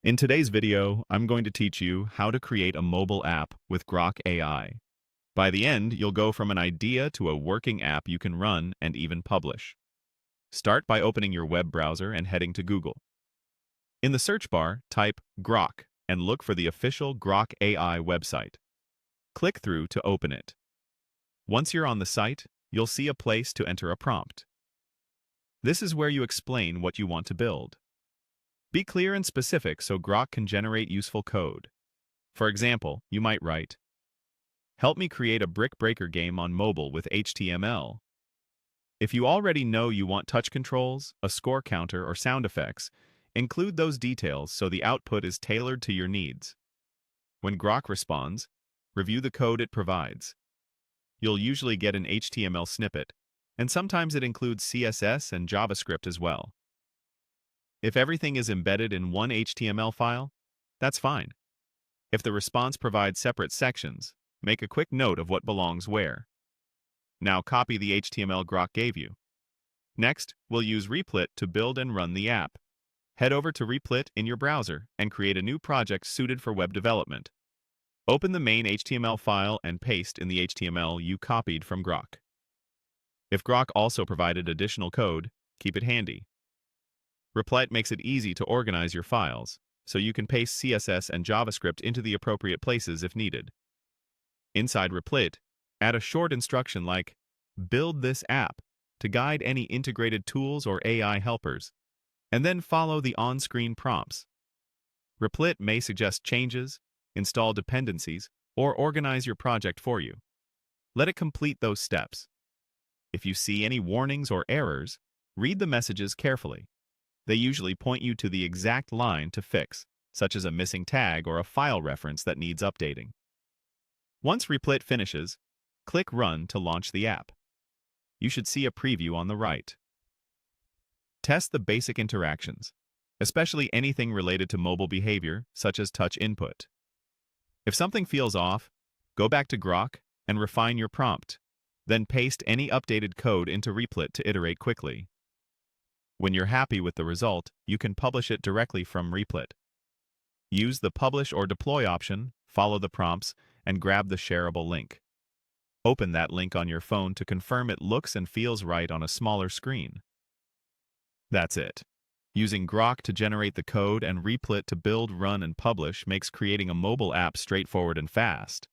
In today's video, I'm going to teach you how to create a mobile app with Grok AI. By the end, you'll go from an idea to a working app you can run and even publish. Start by opening your web browser and heading to Google. In the search bar, type Grok and look for the official Grok AI website. Click through to open it. Once you're on the site, you'll see a place to enter a prompt. This is where you explain what you want to build. Be clear and specific so Grok can generate useful code. For example, you might write, "Help me create a brick breaker game on mobile with HTML." If you already know you want touch controls, a score counter, or sound effects, include those details so the output is tailored to your needs. When Grok responds, review the code it provides. You'll usually get an HTML snippet, and sometimes it includes CSS and JavaScript as well. If everything is embedded in one HTML file, that's fine. If the response provides separate sections, make a quick note of what belongs where. Now copy the HTML Grok gave you. Next, we'll use Replit to build and run the app. Head over to Replit in your browser and create a new project suited for web development. Open the main HTML file and paste in the HTML you copied from Grok. If Grok also provided additional code, keep it handy. Replit makes it easy to organize your files, so you can paste CSS and JavaScript into the appropriate places if needed. Inside Replit, add a short instruction like, "Build this app," to guide any integrated tools or AI helpers, and then follow the on-screen prompts. Replit may suggest changes, install dependencies, or organize your project for you. Let it complete those steps. If you see any warnings or errors, read the messages carefully. They usually point you to the exact line to fix, such as a missing tag or a file reference that needs updating. Once Replit finishes, click Run to launch the app. You should see a preview on the right. Test the basic interactions, especially anything related to mobile behavior, such as touch input. If something feels off, go back to Grok and refine your prompt. Then paste any updated code into Replit to iterate quickly. When you're happy with the result, you can publish it directly from Replit. Use the Publish or Deploy option, follow the prompts, and grab the shareable link. Open that link on your phone to confirm it looks and feels right on a smaller screen. That's it. Using Grok to generate the code and Replit to build, run, and publish makes creating a mobile app straightforward and fast.